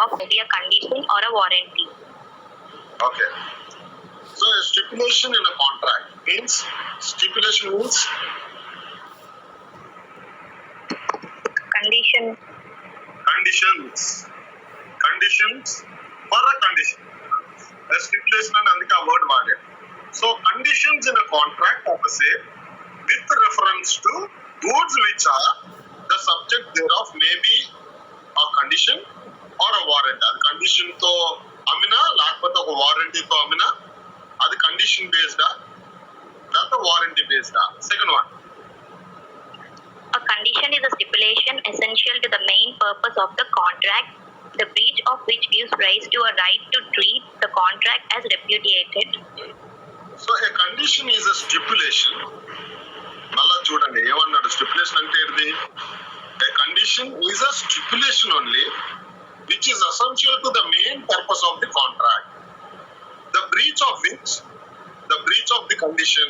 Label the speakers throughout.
Speaker 1: of maybe a condition or a warranty.
Speaker 2: Okay. So a stipulation in a contract means conditions for a condition. A stipulation and అందుకే ఆ word వాడారు. So conditions in a contract of a sale with reference to goods which are the subject thereof may be a condition or a warranty. అది condition తో అమ్మినా లేకపోతే ఒక వారంటీతో అమ్మినా అది కండిషన్ బేస్డా లేకపోతే వారంటీ బేస్డా. Second one,
Speaker 1: A condition is a stipulation essential to the main purpose of the contract, the breach of which gives rise to a right to treat the contract as repudiated.
Speaker 2: So a condition is a stipulation. మళ్ళా చూడండి ఏమన్నాడు, stipulation అంటే ఏంటి? A condition is a stipulation only which is essential to the main purpose of the contract, the breach of which, the breach of the condition,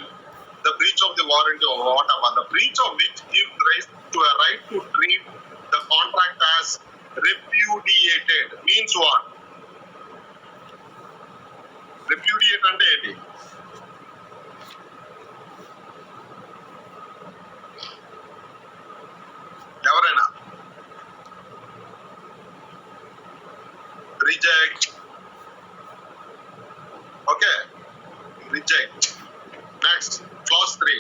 Speaker 2: the breach of the warranty or whatever, the breach of which gives rise to a right to treat the contract as repudiated. Means what? Repudiate అంటే ఏంటి? ఎవరైనా reject. Okay, reject. Next, clause 3.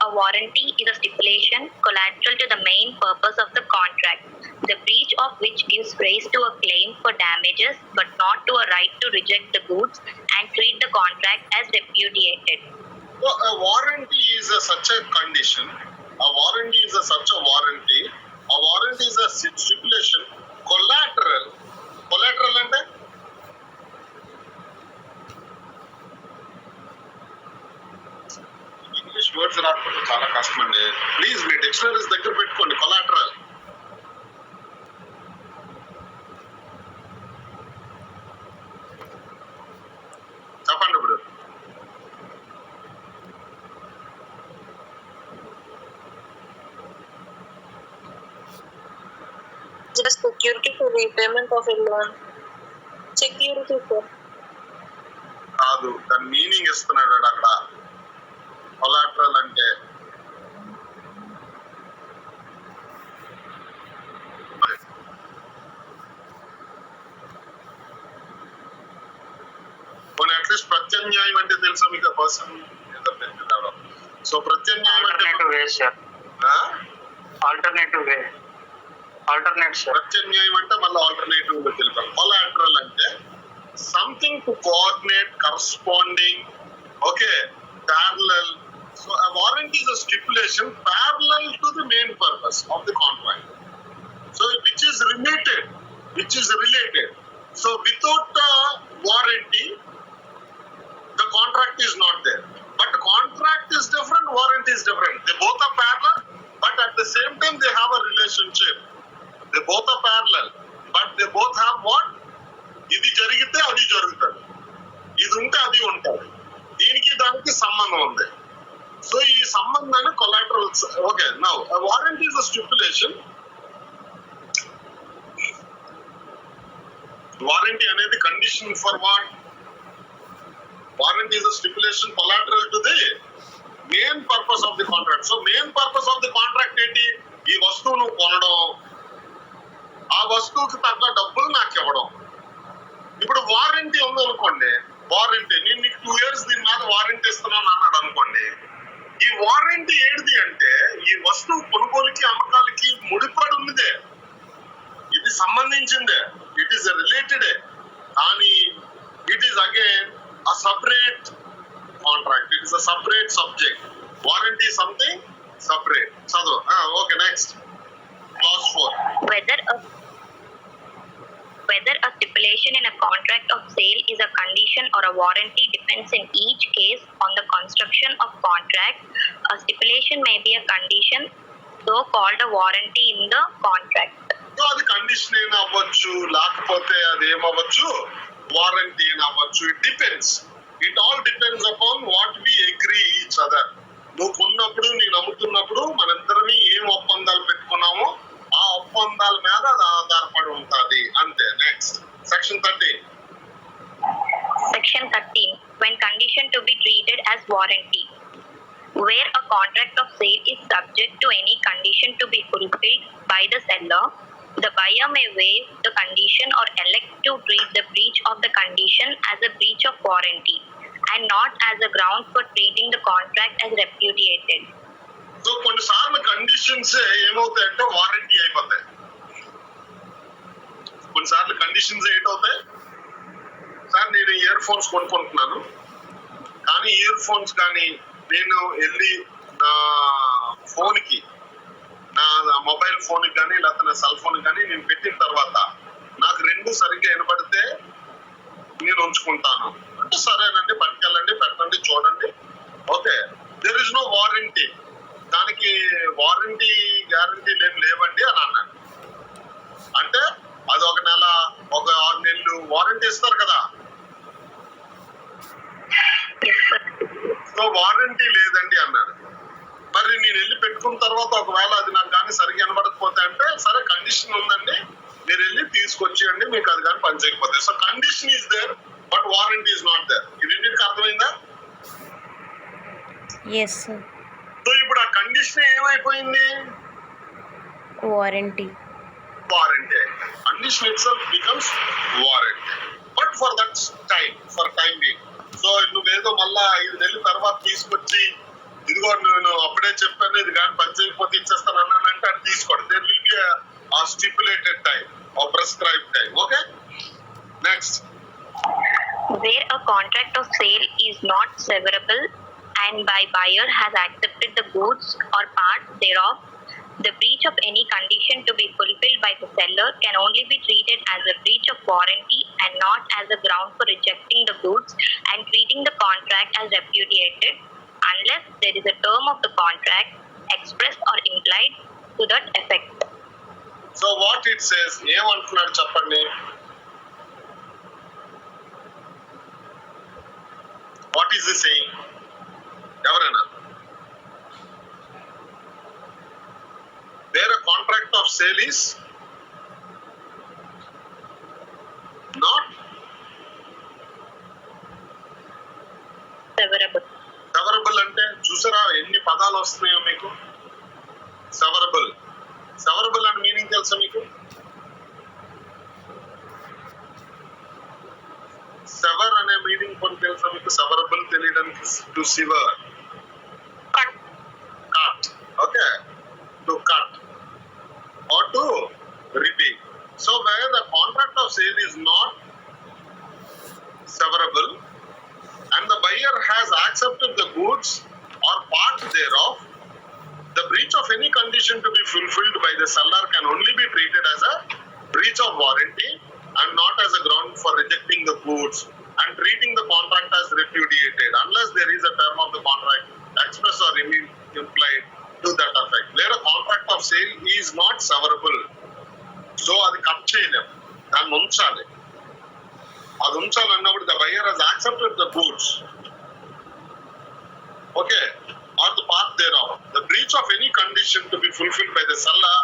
Speaker 1: A warranty is a stipulation collateral to the main purpose of the contract, the breach of which gives rise to a claim for damages but not to a right to reject the goods and treat the contract as repudiated.
Speaker 2: So a warranty is such a condition. A warranty is such a warranty. A warranty is a stipulation collateral. Collateral అంటే English words రాకపోతే చాలా కష్టం అండి. Please me dictionaries దగ్గర పెట్టుకోండి. Collateral చెప్పండి ఇప్పుడు.
Speaker 3: Just security for repayment of a loan. Security for.
Speaker 2: కాదు, దాని మీనింగ్ ఇస్తున్నాడు అక్కడ. కొలాటరల్ అంటే కొన్ని అట్లీస్ట్ ప్రత్యామ్నాయం అంటే తెలుసా మీకు? పర్సన్ సో ప్రత్యామ్నాయం అంటే ప్రత్యామ్నాయం అంటే మళ్ళీ ఆల్టర్నేటివ్ తెలిపాలి. కొలాటరల్ అంటే something to coordinate, corresponding, okay, parallel. So a warranty is a stipulation parallel to the main purpose of the contract. So which is related. So without a warranty, the contract is not there. But contract is different, warranty is different. They both are parallel, but at the same time they have a relationship. They both are parallel, but they both have what? ఇది జరిగితే అది జరుగుతుంది, ఇది ఉంటే అది ఉంటుంది, దీనికి దానికి సంబంధం ఉంది. సో ఈ సంబంధాన్ని collateral. Okay, now warranty is a stipulation. Warranty అనేది condition for what? Warranty is a stipulation collateral to the main purpose of the contract. So main purpose of the contract ఏంటి? ఈ వస్తువును కొనడం, ఆ వస్తువుకి తగ్గ డబ్బులు నాకు ఇవ్వడం. ఇప్పుడు వారంటీ ఉందనుకోండి, వారంటీ నేను నీకు 2 years దీని మీద వారంటీ ఇస్తున్నాను అన్నాడు అనుకోండి. ఈ వారంటీ ఏంటి అంటే ఈ వస్తువు కొనుగోలుకి అమ్మకాలకి ముడిపడి ఉన్నదే, ఇది సంబంధించిందే, ఇట్ ఈస్ రిలేటెడ్. కానీ it is again a separate contract, it is a separate subject. Warranty is something separate. Sadhu, okay, next, clause 4.
Speaker 1: Whether a stipulation in a contract of sale is a condition or a warranty depends in each case on the construction of contract. A stipulation may be a condition, though called a warranty in the contract.
Speaker 2: So అది condition అయినా అవ్వచ్చు, లేకపోతే అది ఏమవ్వచ్చు, warranty అయినా అవ్వచ్చు. It depends. It all depends upon what we agree each other. నువ్వు కొన్నప్పుడు, నేను అమ్ముతున్నప్పుడు మనిద్దరిని ఏం ఒప్పందాలు పెట్టుకున్నామో ఆ ఒప్పందాల మీద అది ఆధారపడి ఉంటుంది.
Speaker 1: warranty. Where a contract of sale is subject to any condition to be fulfilled by the seller, the buyer may waive the condition or elect to treat the breach of the condition as a breach of warranty and not as a ground for treating the contract as repudiated.
Speaker 2: So కొన్నిసార్లు conditions ఏమవుతాయంటే warranty అయిపోతాయి. కొన్నిసార్లు conditions ఏంటవుతాయి, sir నేను ear phones కొనుక్కుంటున్నాను, కానీ ear phones కానీ నేను వెళ్ళి నా ఫోన్కి, నా మొబైల్ ఫోన్కి కానీ లేకపోతే నా సెల్ ఫోన్ కానీ నేను పెట్టిన తర్వాత నాకు రెండు సరిగ్గా వినపడితే నేను ఉంచుకుంటాను అంటే, సరేనండి పట్టుకెళ్ళండి, పెట్టండి, చూడండి, okay, there is no warranty, దానికి వారంటీ గ్యారంటీ లేవండి అని అన్నాను. అంటే అది ఒక నెల, ఒక 6 నెలలు వారంటీ ఇస్తారు కదా. సో వారంటీ లేదండి అన్నాడు. మరి నేను వెళ్ళి పెట్టుకున్న తర్వాత ఒకవేళ అది నాకు కానీ సరిగ్గా వినబడకపోతే అంటే, సరే కండిషన్ ఉందండి, మీరు వెళ్ళి తీసుకొచ్చేయండి, మీకు అది కానీ పని చేయకపోతే. So condition is there but warranty is not there. ఇది మీకు అర్థమైందా?
Speaker 4: Yes sir.
Speaker 2: సో ఇప్పుడు ఆ కండిషన్ ఏమైపోయింది?
Speaker 4: Warranty.
Speaker 2: Warranty condition itself becomes warranty, but for that time, for time being. So నువ్వేదో మళ్ళా 5 నెలల తర్వాత తీసుకొచ్చి ఇదిగో నేను అప్పుడే చెప్పాను ఇది కానీ పని చేయకపోతే ఇచ్చేస్తాను అన్నానంటే అది తీసుకోండి. There will be a stipulated time or prescribed time. Okay, next.
Speaker 1: Where a contract of sale is not severable and by buyer has accepted the goods or parts thereof, the breach of any condition to be fulfilled by the seller can only be treated as a breach of warranty and not as a ground for rejecting the goods and treating the contract as repudiated unless there is a term of the contract expressed or implied to that effect.
Speaker 2: So what it says, ఏమంటున్నాడు చెప్పండి? What is he saying? ఎవరైనా? Where a contract of sale is not
Speaker 1: Severable.
Speaker 2: సెవరబుల్ అంటే చూసారా ఎన్ని పదాలు వస్తున్నాయో మీకు? సెవరబుల్, సెవరబుల్ అని మీనింగ్ తెలుసా మీకు? సెవర్ అనే మీనింగ్ కొన్ని తెలుసా మీకు? సెవరబుల్ తెలియడానికి to sever,
Speaker 1: Cut.
Speaker 2: Cut, okay, to cut or to repeat. So where the contract of sale is not severable and the buyer has accepted the goods or part thereof, the breach of any condition to be fulfilled by the seller can only be treated as a breach of warranty and not as a ground for rejecting the goods and treating the contract as repudiated unless there is a term of the contract express or implied to that effect. Where a contract of sale is not severable, so అది cut చేయలేం, దాన్ని ఉంచాలి. అది ఉంచాలన్నప్పుడు the buyer has accepted the goods, okay, or the part thereof. The breach of any condition to be fulfilled by the seller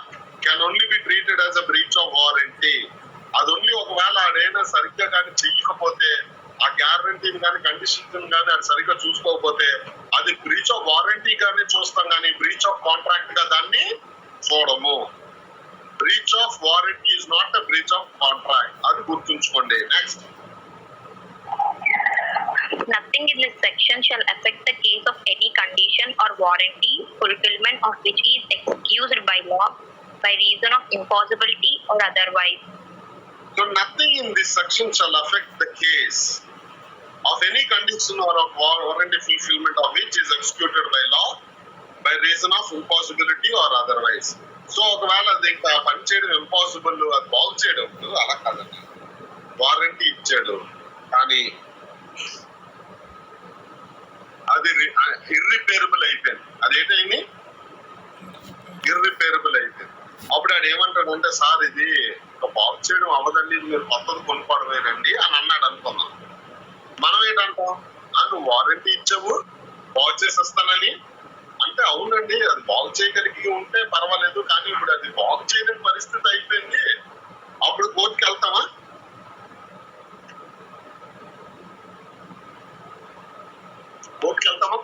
Speaker 2: can only be treated as a breach of warranty. అది only ఒకవేళ ఆడైనా సరిగ్గా కానీ చెయ్యకపోతే, ఆ గ్యారంటీని కానీ condition కానీ అది సరిగ్గా చూసుకోకపోతే అది బ్రీచ్ ఆఫ్ వారంటీ గానే చూస్తాం, కానీ బ్రీచ్ ఆఫ్ కాంట్రాక్ట్ గా దాన్ని చూడము. Breach of warranty is not a breach of contract, అది గుర్తుంచుకోండి. Next.
Speaker 1: Nothing in this section shall affect the case of any condition or warranty fulfillment of which is excused by law by reason of impossibility or otherwise.
Speaker 2: So nothing in this section shall affect the case of any condition or of warranty fulfillment of which is executed by law by reason of impossibility or otherwise. So ఒకవేళ అది ఇంకా పని చేయడం impossible, అది బాగు చేయడం అలా కాదండి. వారంటీ ఇచ్చాడు కానీ అది ఇర్రిపేరబుల్ అయిపోయింది. అదేంటైంది? ఇర్రిపేరబుల్ అయిపోయింది. అప్పుడు ఆడు ఏమంటాడు అంటే, సార్ ఇది బాగు చేయడం అవ్వదండి, మీరు కొత్తది కొనుక్కోవడమేనండి అని అన్నాడు అనుకున్నాం. మనం ఏంటంటాం, నువ్వు వారంటీ ఇచ్చావు బాగు చేసేస్తానని అంటే, అవునండి అది బాగు చేయగలిగి ఉంటే పర్వాలేదు, కానీ ఇప్పుడు అది బాగు చేయలేని పరిస్థితి అయిపోయింది, అప్పుడు కోర్టుకి వెళ్తామా? కోర్టుకి వెళ్తామా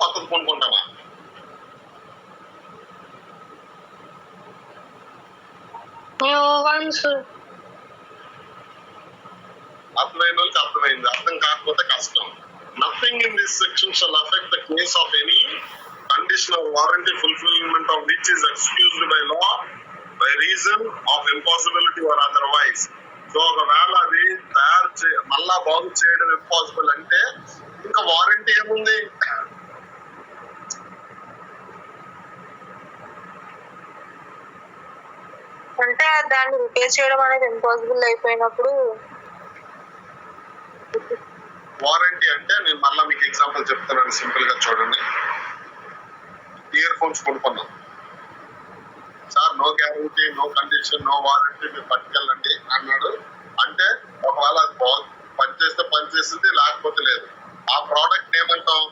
Speaker 3: months.
Speaker 2: అర్థమైన వాళ్ళకి అర్థమైంది, అర్థం కాకపోతే కష్టం. Nothing in this section shall affect the case of any conditional warranty fulfilment of which is excused by law by reason of impossibility or otherwise. So ఒకవేళ అది మళ్ళా బాగు చేయడం ఇంపాసిబుల్ అంటే ఇంకా వారంటీ ఏముంది?
Speaker 3: అంటే దాన్ని రిపేర్ చేయడం అనేది ఇంపాసిబుల్ అయిపోయినప్పుడు
Speaker 2: వారంటీ అంటే నేను మళ్ళీ మీకు ఎగ్జాంపుల్ చెప్తున్నాను, సింపుల్ గా చూడండి. ఇయర్ ఫోన్స్ కొనుక్కున్నాం sir, no guarantee, no condition, no warranty, మీరు పట్టుకెళ్ళండి అన్నాడు. అంటే ఒకవేళ అది పనిచేస్తే పనిచేస్తుంది, లేకపోతే లేదు. ఆ ప్రోడక్ట్ ఏమంటాం?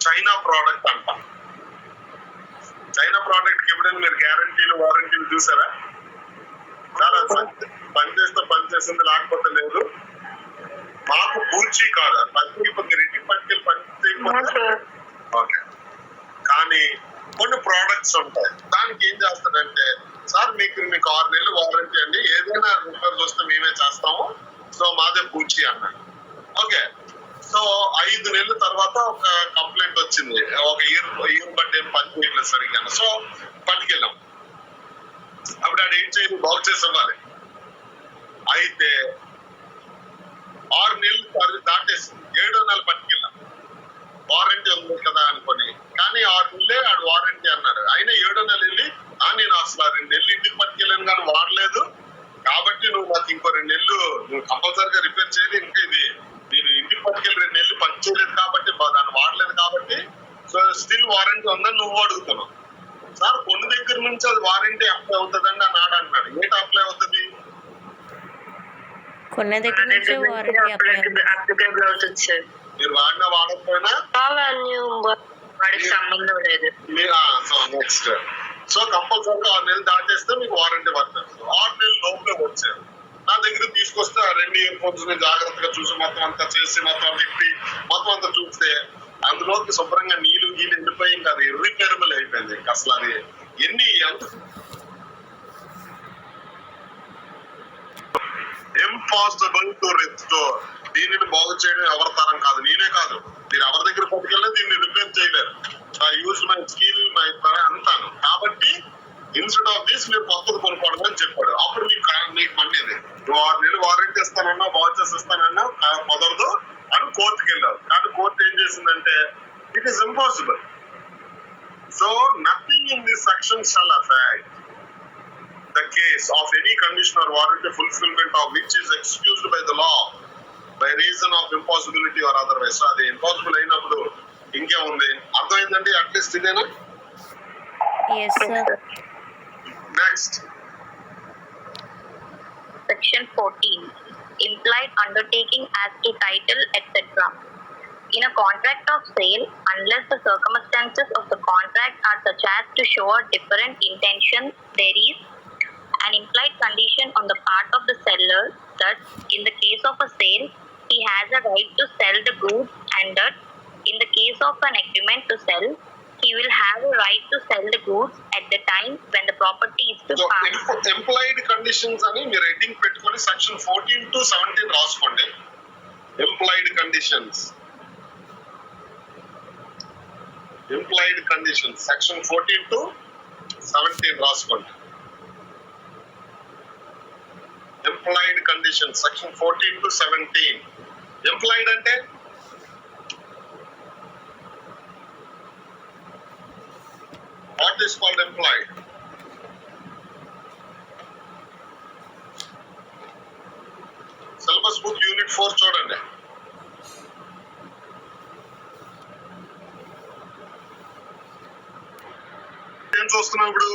Speaker 2: చైనా ప్రోడక్ట్ అంటాం. చైనా ప్రోడక్ట్ కి ఎప్పుడైనా మీరు గ్యారంటీలు వారంటీలు చూసారా? చాలా పనిచేస్తే పనిచేస్తుంది, లేకపోతే లేదు. మాకు పూర్చి కాదు, మీరు ఇంటికి పట్టుకెళ్ళి పని చేయకపోతే ఓకే. కానీ కొన్ని ప్రోడక్ట్స్ ఉంటాయి, దానికి ఏం చేస్తాడంటే సార్ మీకు 6 నెలలు వారంటీ అండి, ఏదైనా రిపేర్స్ వస్తే మేమే చేస్తాము, సో మాదే పూర్చి అన్నాడు. ఓకే, సో 5 నెలల తర్వాత ఒక కంప్లైంట్ వచ్చింది, ఒక ఇయర్ బట్టి ఏం పని చేయట్లేదు సరిగ్గా. సో పట్టుకెళ్ళాం. అప్పుడు ఆడు ఏం చేయాలి? బాగు చేసి ఇవ్వాలి. అయితే 6 నెలలు దాటేసింది, 7వ నెల పట్టుకెళ్ళాం. వారంటీ ఉంది కదా అనుకోని, కానీ 6 నెలలే ఆడు వారంటీ అన్నాడు. అయినా 7వ నెల వెళ్ళి నేను అసలు 2 నెలలు ఇంటికి పట్టుకెళ్ళాను కానీ వాడలేదు, కాబట్టి నువ్వు నాకు ఇంకో 2 నెలలు నువ్వు కంపల్సరీగా రిపేర్ చేయాలి. ఇంకా ఇది నేను ఇంటికి పట్టుకెళ్ళి 2 నెలలు పని చేయలేదు కాబట్టి, దాన్ని వాడలేదు కాబట్టి, సో స్టిల్ వారంటీ ఉందని నువ్వు అడుగుతున్నావు. సార్ కొన్ని దగ్గర నుంచి అది వారంటీ అప్లై అవుతుందండి అన్నాడు అంటున్నాడు. ఏంటి అప్లై అవుతుంది?
Speaker 4: కొన్ని దగ్గర నుంచి వారంటీ
Speaker 3: అప్లికేబుల్ అవుతుంది సార్.
Speaker 2: మీరు వాడినా వాడకపోయినా
Speaker 3: వాడికి సంబంధం లేదు.
Speaker 2: సో నెక్స్ట్, సో కంపల్సరీగా 6 నెలలు దాటేస్తే మీకు వారంటీ పడుతుంది. 6 నెలలు లోపలే వచ్చారు నా దగ్గర తీసుకొస్తే ఆ 2 ఇయర్ ఫోన్స్ ని జాగ్రత్తగా చూసి మొత్తం అంతా చేసి మొత్తం తిప్పి మొత్తం అంతా చూస్తే అందులోకి శుభ్రంగా నీళ్లు గీలు ఎండిపోయి ఇంకా అది ఇర్రిపేరబుల్ అయిపోయింది. ఇంకా అసలు అది ఇంపాసిబుల్ టు రిస్టోర్. దీనిని బాగు చేయడం ఎవరి తరం కాదు, నేనే కాదు, మీరు ఎవరి దగ్గర పట్టుకెళ్ళి దీన్ని రిపేర్ చేయలేరు. I use my skill my అంటాను. కాబట్టి ఇన్స్టెడ్ ఆఫ్ దిస్ మీరు కొత్తది కొనుక్కోవడం అని చెప్పాడు. అప్పుడు మీకు మండేది, నువ్వు 6 నెలలు వారంటీ ఇస్తానన్నా వాచెస్ ఇస్తానన్నా కుదరదు అని కోర్టుకి వెళ్ళావు. కానీ కోర్టు ఏం చేసిందంటే it is impossible. So nothing in this section shall affect the case of any condition or warranty fulfillment of which is excused by the law by reason of impossibility or otherwise. So అది impossible అయినప్పుడు ఇంకేముంది? అర్థమైందండి? At least ఇదేనా?
Speaker 4: yes sir.
Speaker 2: Next
Speaker 1: Section 14. Implied undertaking as to title, etc. In a contract of sale, unless the circumstances of the contract are such as to show a different intention, there is an implied condition on the part of the seller that in the case of a sale, he has a right to sell the goods, and that in the case of an agreement to sell, he will have a right to sell the goods at the time when the property is to pass.
Speaker 2: Implied conditions అని మీరు రేటింగ్ పెట్టుకొని section 14 to 17 రాసుకోండి. Implied conditions, implied conditions section 14 to 17 రాసుకోండి. Implied condition section 14 to 17. Implied అంటే what is called implied? Syllabus book unit 4 చూడండి. ఏం చూస్తున్నాం ఇప్పుడు?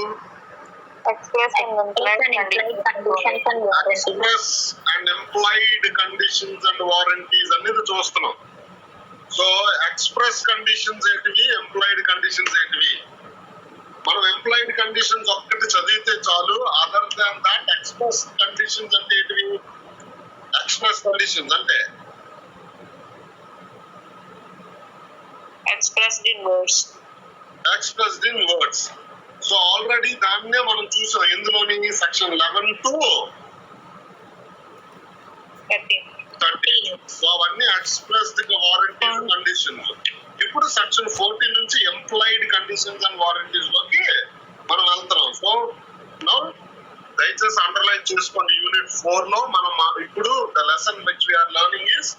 Speaker 3: Express and implied conditions and warranties.
Speaker 2: Express and implied conditions and warranties అనేది చూస్తున్నాం. So express conditions ఏంటివి, employed conditions ఏంటివి? మనం ఎంప్లాయిడ్ కండిషన్స్ ఒక్కటి చదివితే చాలు. Other than that express conditions అంటే ఏంటివి? ఎక్స్ప్రెస్ కండిషన్స్ అంటే
Speaker 3: Expressed in words.
Speaker 2: expressed in words. So already దాన్నే మనం చూసాం ఎందులోని సెక్షన్ 11 to 13. సో అవన్నీ ఎక్స్ప్రెస్డ్ వారంటీస్ కండిషన్స్. ఇప్పుడు సెక్షన్ 14 నుంచి ఎంప్లాయిడ్ కండిషన్స్ అండ్ వారంటీస్ లోకి మనం వెళ్తున్నాం. సో నౌ దయచేసి అండర్లైన్ చేసుకోండి, యూనిట్ 4 లో మనం ఇప్పుడు the lesson which we are learning is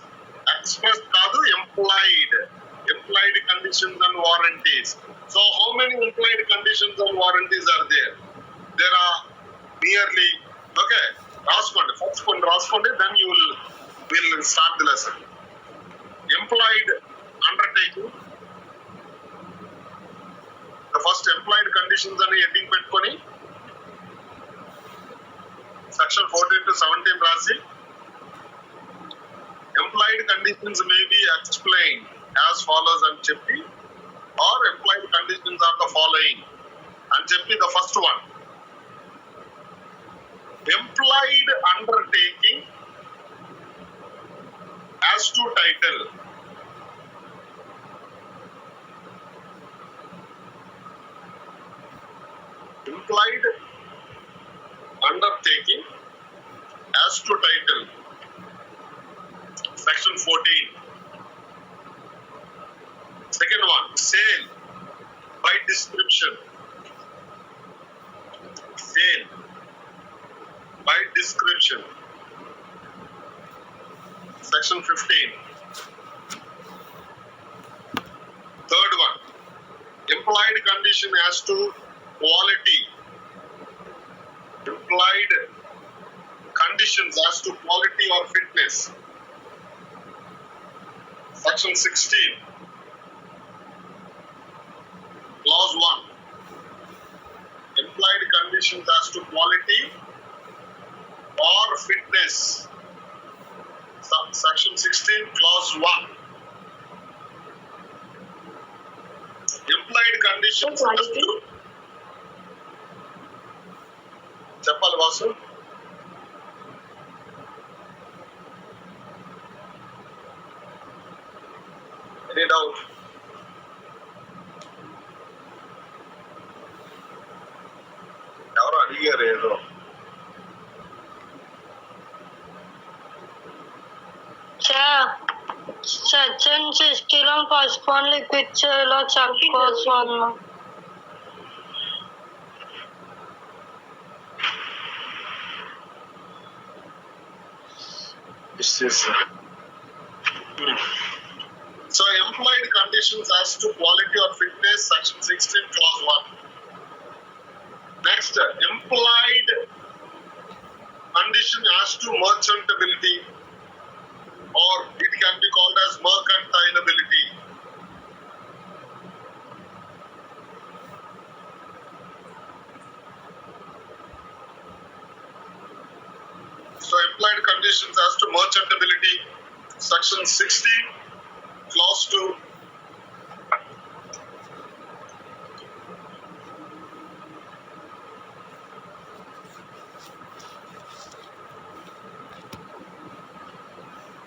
Speaker 2: express కాదు, implied conditions and warranties. So how many implied conditions and warranties are there? There are nearly, okay రాసుకోండి, ఫస్ట్ కొన్ని రాసుకోండి, then you will start the lesson. Implied undertaking, first implied conditions అని heading పెట్టుకొని section 14 to 17 రాసి implied conditions may be explained as follows అని చెప్పి, or implied conditions are the following అని చెప్పి the first one. Implied undertaking as to title. Implied undertaking as to title. Section 14. Second one, sale by description. Sale by description. Section 15. Third one, implied condition as to quality. Implied conditions as to quality or fitness. Section 16. Clause 1. Implied conditions as to quality or fitness. Section 16, clause 1. Implied conditions as to చెప్పాలి Vasu. Any doubt? ఎవరు అడిగారు ఏదో?
Speaker 3: Section 16 లో first one liquid లో చెప్పుకోవచ్చు అన్న.
Speaker 2: So employed conditions as to quality or fitness, section 16 clause 1. Next, implied condition as to merchantability, or it can be called as mercantilability. So implied conditions as to merchantability, section 16 clause 2.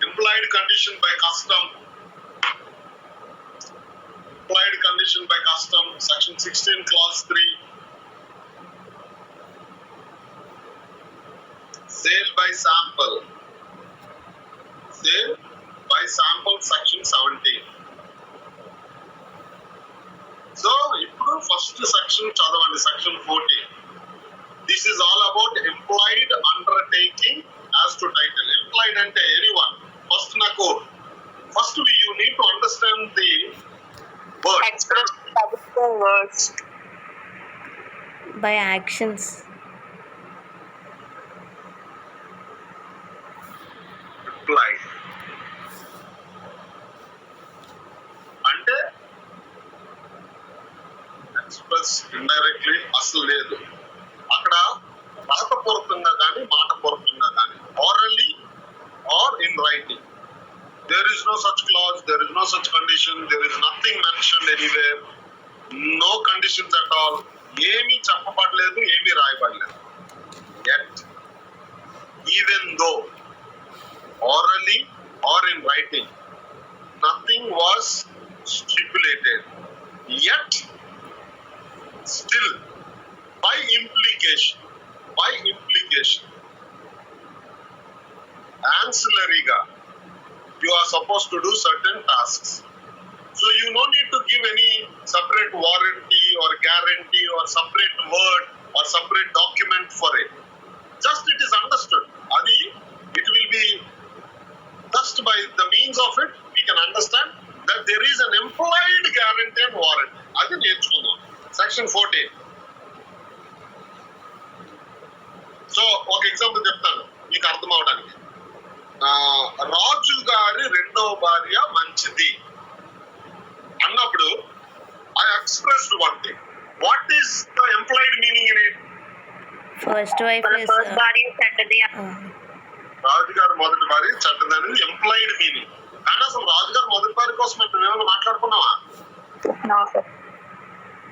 Speaker 2: Implied condition by custom. Implied condition by custom, section 16 clause 3. Sale by sample. Sale by sample, section 17. So ఇప్పుడు first section చదవండి, section 14. This is all about implied undertaking as to title. Implied అంటే anyone. First you need to understand the word.
Speaker 3: Express words.
Speaker 4: by actions.
Speaker 2: Implied అంటే express indirectly అసలు లేదు అక్కడ, రాతపూర్వకంగా కానీ మాటపూర్వకంగా కానీ, orally or in writing. There is no such clause, there is no such condition, there is nothing mentioned anywhere, no conditions at all. ఏమీ చెప్పబడలేదు, ఏమీ రాయబడలేదు. Yet, even though orally or in writing, nothing was stipulated. Yet, still implication. By implication. Ancillaryగా you are supposed to do certain tasks. So you no need to give any separate warranty or guarantee or separate word or separate document for it. Just it is understood. Adi, it will be just by the means of it we can understand that there is an implied guarantee and warranty. Adi నేర్చుకుందాం. Section 14. So ఒక example చెప్తాను మీకు అర్థం అవడానికి. రాజు గారి రెండవ భార్య మంచిది అన్నప్పుడు I expressed one thing. What is the employed meaning in it?
Speaker 4: First wife is
Speaker 1: first భార్య చెడ్డది.
Speaker 2: రాజుగారు మొదటి భార్య చెడ్డది అనేది ఎంప్లాయిడ్ మీనింగ్. కానీ అసలు రాజుగారు మొదటి భార్య కోసం మనం ఏమైనా మాట్లాడుకున్నావా?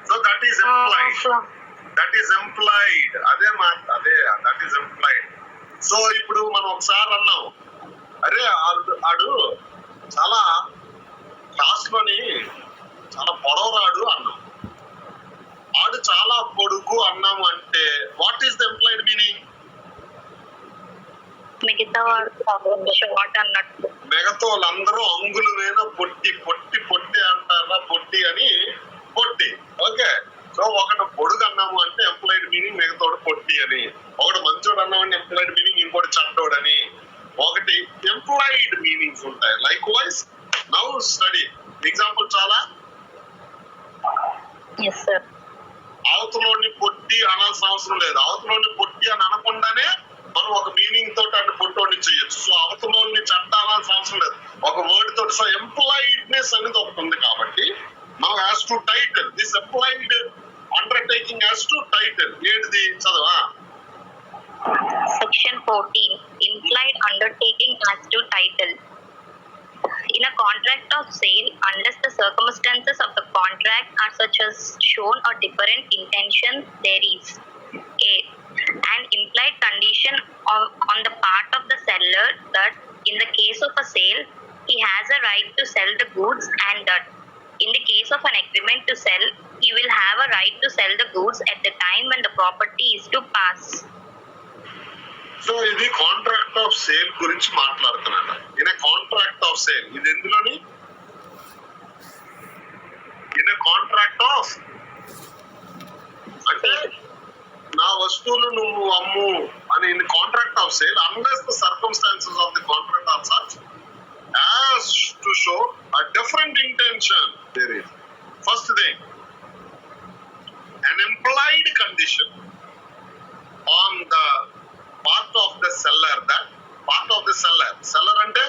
Speaker 2: So that is implied. That is implied. అదే దట్ ఈస్ ఎంప్లాయిడ్. సో ఇప్పుడు మనం ఒకసారి అన్నాం, అరే ఆడు చాలా క్లాస్ లోని చాలా పొడవరాడు అన్నాం. ఆడు చాలా పొడుగు అన్నాము అంటే what is the employed meaning?
Speaker 1: మిగతా వాడు షార్ట్ అన్నట్టు.
Speaker 2: మిగతా వాళ్ళందరూ అంగులు వేన పొట్టి పొట్టి పొట్టి అంటారా, పొట్టి అని పొట్టి. ఓకే, సో ఒకటి పొడుగు అన్నాము అంటే ఎంప్లాయిడ్ మీనింగ్ మిగతాడు పొట్టి అని. ఒకటి మంచోడు అన్నామంటే ఎంప్లాయిడ్ మీనింగ్ ఇంకోటి చట్టోడని. ఒకటి ఎంప్లాయిడ్ మీనింగ్స్ ఉంటాయి. Like wise now study example చాలా అవతలోని పొట్టి అనాల్సిన అవసరం లేదు. అవతలోని పొట్టి అని అనకుండానే మనం ఒక మీనింగ్ తోటి అంటే పొట్టోని చేయొచ్చు. సో అవతలోని చట్ట అనాల్సిన అవసరం లేదు, ఒక వర్డ్ తోటి. సో ఎంప్లాయిడ్నెస్ అనేది ఒకటి ఉంది కాబట్టి now has to title this employed undertaking has to title. ఏంటిది చదవా?
Speaker 1: Section 14. Implied undertaking has to title. In a contract of sale, unless the circumstances of the contract are such as shown or different intention, there is a an implied condition on the part of the seller that in the case of a sale, he has a right to sell the goods, and that in the case of an agreement to sell, he will have a right to sell the goods at the time when the property is to pass.
Speaker 2: So ఇది contract of sale గురించి మాట్లాడుతున్నాను. In contract of sale ఇది ఎందులోని? In contract of అంటే నా వస్తువులు నువ్వు అమ్ము అని in contract of sale unless the circumstances of the contract are such as to show a different intention. There is first thing an implied condition on the part of the seller, that part of the seller ante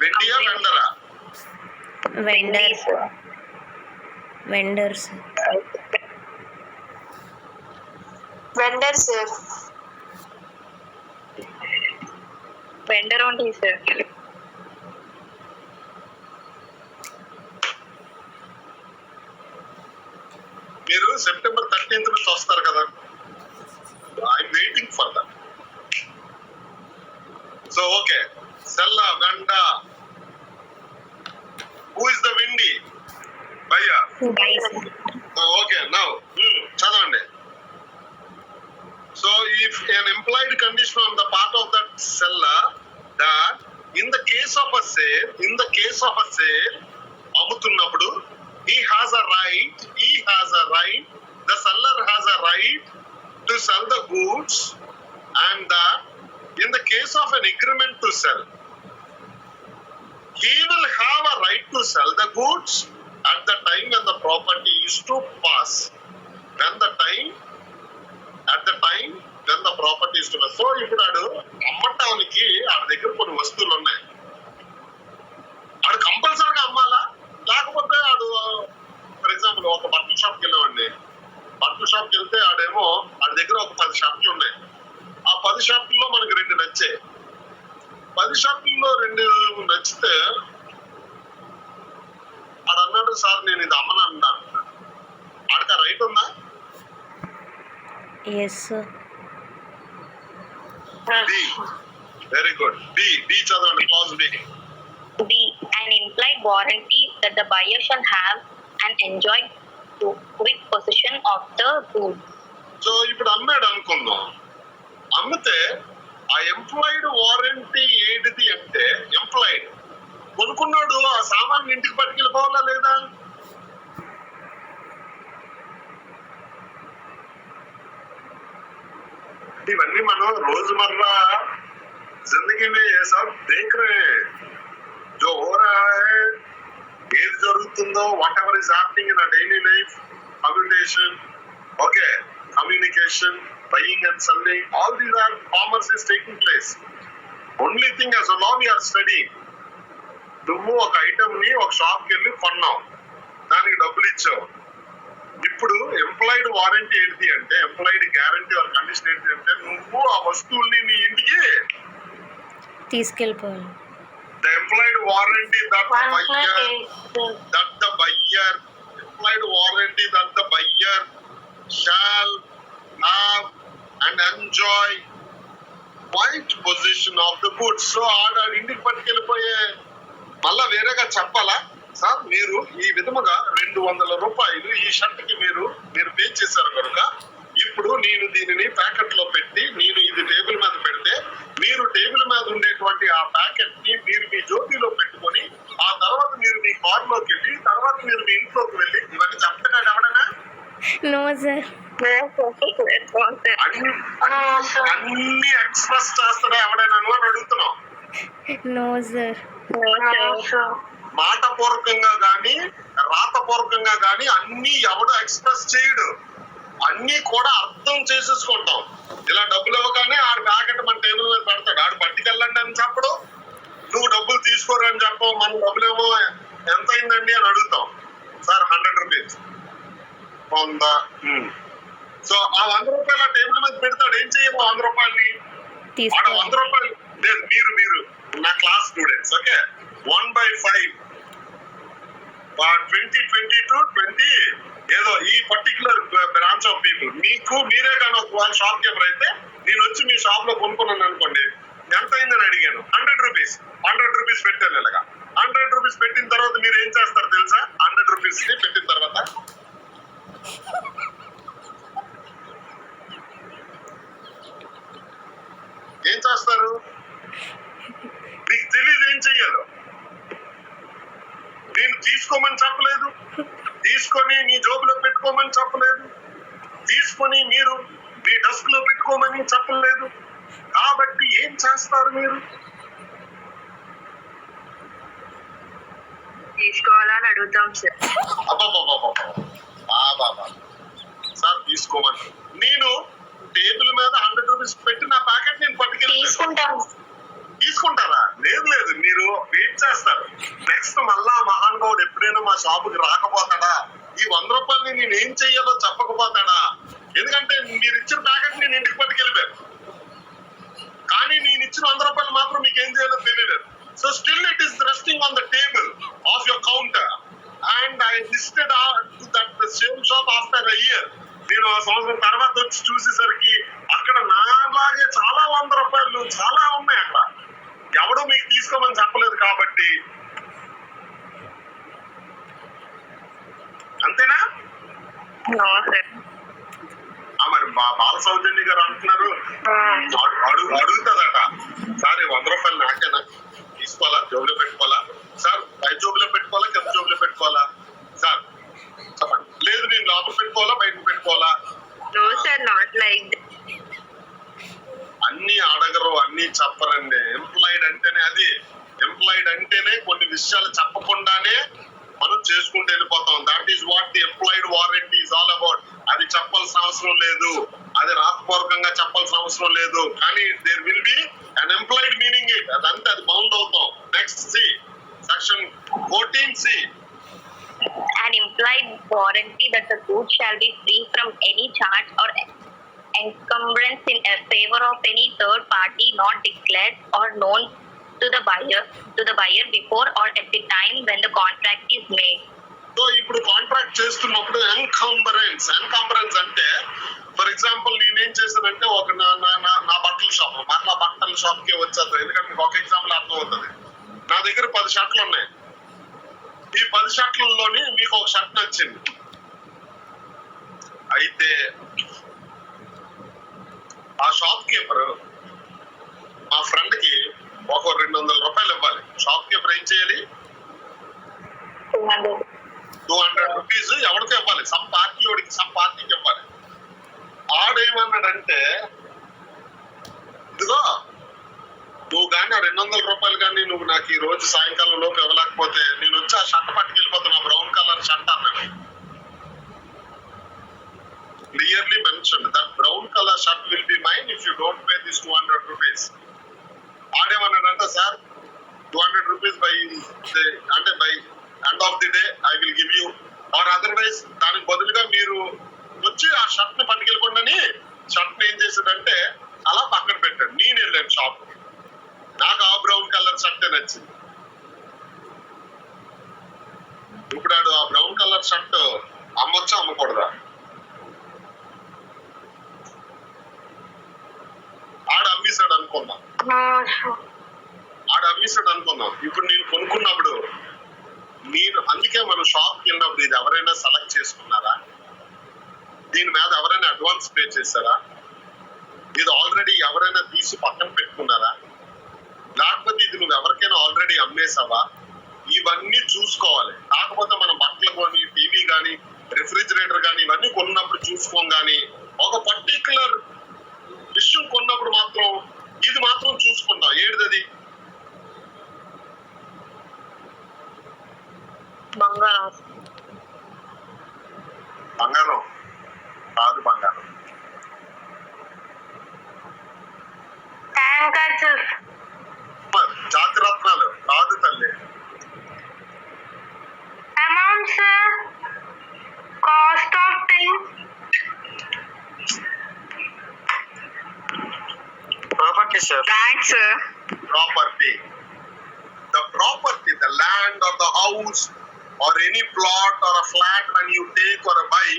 Speaker 2: vendiya vendora
Speaker 4: vendors
Speaker 3: Vendor, sir.
Speaker 1: Vendor only, sir.
Speaker 2: మీరు September 13th నుంచి వస్తారు కదా, I'm waiting for that. So okay, సెల్ల వెండ. Who is the vendee? భయ్యా. Okay, now చదవండి. So if an implied condition on the part of that seller that in the case of a sale అమ్ముతున్నప్పుడు he has a right, the seller has a right to sell the goods, and that in the case of an agreement to sell, he will have a right to sell the goods at the time when the property is to pass. At the time when the property is to pass. So ఇప్పుడు ఆడు అమ్మటానికి ఆడి దగ్గర కొన్ని వస్తువులు ఉన్నాయి, ఆడు కంపల్సరీగా అమ్మాలా? లేకపోతే ఆడు ఫర్ ఎగ్జాంపుల్ ఒక బట్టల షాప్కి వెళ్ళామండి. బట్టల షాప్కి వెళ్తే ఆడేమో ఆడి దగ్గర ఒక 10 షాపులు ఉన్నాయి. ఆ 10 షాపుల్లో మనకి 2 నచ్చాయి. 10 షాపుల్లో 2 నచ్చితే ఆడు అన్నాడు, సార్ నేను ఇది అమ్మను అన్నాను. ఆడికి ఆ రైట్ ఉందా?
Speaker 4: yes sir.
Speaker 2: B. Very good. B చదవండి. Clause B.
Speaker 1: B. An implied warranty that the buyer shall have and enjoy quick possession of the food.
Speaker 2: So ఇప్పుడు అమ్మాడు అనుకుందాం, అమ్మితే ఆ ఎంప్లాయిడ్ వారంటీ ఏంటిది అంటే, ఎంప్లాయిడ్ కొనుక్కున్నాడు ఆ సామాన్ ఇంటికి పట్టుకెళ్ళిపోవాలా లేదా? ఇవన్నీ మనం రోజుమర్రా जिंदगी में ये सब देख रहे हैं जो हो रहा है, ఏది జరుగుతుందో, whatever is happening in daily life, communication, okay, communication, buying and selling, all these are commerce is taking place. Only thing as now we are studying. నువ్వు ఒక ఐటమ్ ని ఒక షాప్ కి వెళ్ళి కొన్నావు, దానికి డబ్బులు ఇచ్చావు. ఇప్పుడు ఎంప్లాయిడ్ వారంటీ ఏంటి అంటే, ఎంప్లాయిడ్ గ్యారంటీ ఆర్ కండిషన్ ఏంటి అంటే, నువ్వు ఆ వస్తువుల్ని నీ ఇంటికి
Speaker 4: తీసుకెళ్ళిపోవాలి.
Speaker 2: the employed warranty that the buyer employed warranty that the buyer shall have and enjoy quiet possession of the goods. So ఆడ ఇంటికి పట్టుకెళ్ళిపోయే మళ్ళా వేరేగా చెప్పాలా, సార్ మీరు ఈ విధముగా 200 రూపాయలు ఈ షర్ట్ కి మీరు పే చేశారు కనుక ఇప్పుడు నేను దీనిని ప్యాకెట్ లో పెట్టి నేను ఇది టేబుల్ మీద పెడితే మీరు టేబుల్ మీద ఉండేటువంటి ఆ ప్యాకెట్ ని మీరు మీ జోబీలో పెట్టుకొని ఆ తర్వాత మీరు మీ కార్ లోకి వెళ్ళి తర్వాత మీరు మీ ఇంట్లోకి వెళ్ళి ఇవన్నీ చెప్తున్నాడు ఎవడన్నా?
Speaker 4: No sir.
Speaker 2: అన్ని ఎక్స్ప్రెస్ చేస్తాడా ఎవడైనా అని అడుగుతున్నాం.
Speaker 4: No sir.
Speaker 2: మాట పూర్వకంగా గాని రాత పూర్వకంగా గాని అన్ని ఎవడు ఎక్స్ప్రెస్ చేయడు, అన్ని కూడా అర్థం చేసేసుకుంటాం. ఇలా డబ్బులు ఇవ్వగానే ఆడు ప్యాకెట్ మన టేబుల్ మీద పెడతాడు, ఆడు పట్టుకెళ్ళండి అని చెప్పడు, నువ్వు డబ్బులు తీసుకోరు అని చెప్పవు. మన డబ్బులు ఏమో ఎంత అయిందండి అని అడుగుతాం, సార్ 100 రూపీస్ 100. సో ఆ 100 రూపాయలు ఆ టేబుల్ మీద పెడతాడు, ఏం చెయ్యము 100 రూపాయలని ఆడ 100 రూపాయలు లేదు. మీరు నా క్లాస్ స్టూడెంట్స్, ఓకే, 1/5 2022 ఏదో ఈ పర్టికులర్ బ్రాంచ్ ఆఫ్ పీపుల్, మీకు మీరే కానీ ఒక షాప్ కీపర్ అయితే నేను వచ్చి మీ షాప్ లో కొనుక్కున్నాను అనుకోండి, ఎంత అయిందని అడిగాను, 100 రూపీస్. 100 రూపీస్ పెట్టాను ఇలాగా. 100 రూపీస్ పెట్టిన తర్వాత మీరు ఏం చేస్తారు తెలుసా? 100 రూపీస్ ని పెట్టిన తర్వాత ఏం చేస్తారు? మీకు తెలియదు ఏం చెయ్యాలో. నేను తీసుకోమని చెప్పలేదు, తీసుకొని నీ జోబులో పెట్టుకోమని చెప్పలేదు, తీసుకొని మీరు మీ డెస్క్ లో పెట్టుకోమని చెప్పలేదు. కాబట్టి ఏం చేస్తారు మీరు?
Speaker 1: తీసుకోవాలని అడుగుతాం సార్.
Speaker 2: సార్ తీసుకోమని నేను టేబుల్ మీద 100 రూపీస్ పెట్టి నా ప్యాకెట్ నేను పట్టుకెళ్ళి తీసుకుంటారా? లేదు, మీరు వెయిట్ చేస్తారు. నెక్స్ట్ మళ్ళా మహానుభావుడు ఎప్పుడైనా మా షాపుకి రాకపోతాడా, ఈ 100 రూపాయలని నేను ఏం చెయ్యాలో చెప్పకపోతాడా? ఎందుకంటే మీరు ఇచ్చిన ప్యాకెట్ నేను ఇంటికి పట్టుకెళ్ళిపోయాను, కానీ నేను ఇచ్చిన 100 రూపాయలు మాత్రం మీకు ఏం చేయాలో తెలియలేదు. So still it is resting on the table of your counter and I visited that same shop after a year. నేను ఆ సంవత్సరం తర్వాత వచ్చి చూసేసరికి అక్కడ నాలాగే చాలా 100 రూపాయలు చాలా ఉన్నాయి అక్కడ. ఎవడు మీకు తీసుకోమని చెప్పలేదు కాబట్టి, అంతేనా? మరి బాల సౌజన్య గారు అంటున్నారు, అడుగుతుందట, సార్ 100 రూపాయలు నాకేనా, తీసుకోవాలా, జోబులో పెట్టుకోవాలా సార్, పై జోబులో పెట్టుకోవాలా కింద జోబులో పెట్టుకోవాలా సార్ చెప్పండి. లేదు నేను లోపల పెట్టుకోవాలా బయట పెట్టుకోవాలా? అన్ని అడగరు, అన్ని చెప్పరండి. ఎంప్లాయిడ్ అంటేనే అది. ఎంప్లాయిడ్ అంటేనే కొన్ని విషయాలు చెప్పకుండానే మనం చేసుకుంటూ వెళ్ళిపోతాం. That is what the employed warranty is all about. అది చెప్పాల్సిన అవసరం లేదు, అది రాతపూర్వకంగా చెప్పాల్సిన అవసరం లేదు, కానీ there will be an implied meaning it. అదంతా అది బౌండ్ అవుతాం. Next C section 14C.
Speaker 1: An implied warranty that the goods shall be free from any charge or encumbrance in favor of any third party not declared or known to the buyer before or at the time when the contract is made.
Speaker 2: So ఇప్పుడు contract చేస్తున్నప్పుడు encumbrance అంటే, for example నేనేం చేశానంటే ఒక నా బట్టల shop, మరలా బట్టల షాప్ కి వచ్చేది, ఎందుకంటే మీకు ఒక ఎగ్జాంపుల్ అర్థం అవుతుంది. నా దగ్గర 10 షర్ట్లు ఉన్నాయి. ఈ 10 షర్ట్లలోని మీకు ఒక షర్ట్ నచ్చింది, అయితే ఆ షాప్ కీపర్ మా ఫ్రెండ్ కి ఒక 200 రూపాయలు ఇవ్వాలి. షాప్ కీపర్ ఏం చేయాలి? 200 రూపీస్ ఎవరికో ఇవ్వాలి. సమ్ పార్టీకి ఇవ్వాలి. ఆడేమన్నాడంటే, ఇదిగో నువ్వు కానీ 200 రూపాయలు కానీ నువ్వు నాకు ఈ రోజు సాయంకాలం లోపు ఇవ్వలేకపోతే నేను వచ్చి ఆ షర్ట్ పట్టుకెళ్ళిపోతున్నా, బ్రౌన్ కలర్ షర్ట్ అన్నాడు. Clearly mention that brown colour shirt will be mine if you don't pay this 200 rupees. ఆడేమన్నాడంటే, sir 200 rupees by end of the day I will give you, or otherwise దానికి బదులుగా మీరు వచ్చి ఆ shirt ని పట్టుకెళ్ళకుండా shirt ని ఏం చేశాడంటే అలా పక్కన పెట్టాడు. నేను వెళ్ళాను షాప్, నాకు ఆ బ్రౌన్ కలర్ షర్టే నచ్చింది. ఇప్పుడు ఆ బ్రౌన్ కలర్ షర్ట్ అమ్మొచ్చా అమ్మకూడదా? ఆడ అమ్మేశాడు అనుకుందాం. ఇప్పుడు నేను కొనుక్కున్నప్పుడు అందుకే మనం షాప్ కి వెళ్ళినప్పుడు ఇది ఎవరైనా సెలెక్ట్ చేసుకున్నారా? దీని మీద ఎవరైనా అడ్వాన్స్ పే చేశారా? ఇది ఆల్రెడీ ఎవరైనా తీసి పక్కన పెట్టుకున్నారా? లేకపోతే ఇది నువ్వు ఎవరికైనా ఆల్రెడీ అమ్మేసావా? ఇవన్నీ చూసుకోవాలి. కాకపోతే మనం బట్టలు కానీ, టీవీ కానీ, రిఫ్రిజిరేటర్ కానీ ఇవన్నీ కొన్నప్పుడు చూసుకోం. కానీ ఒక పర్టికులర్ విషయం కొన్నప్పుడు మాత్రం ఇది మాత్రం చూసుకుందాం. ఏడిది?
Speaker 3: బంగారం కాదు, బంగారం.
Speaker 2: జాతి రత్నాలు కాదు తల్లి.
Speaker 3: Amount sir, cost of thing, property sir. Thanks sir.
Speaker 2: Property. The property, the land or the house or any plot or a flat when you take or buy,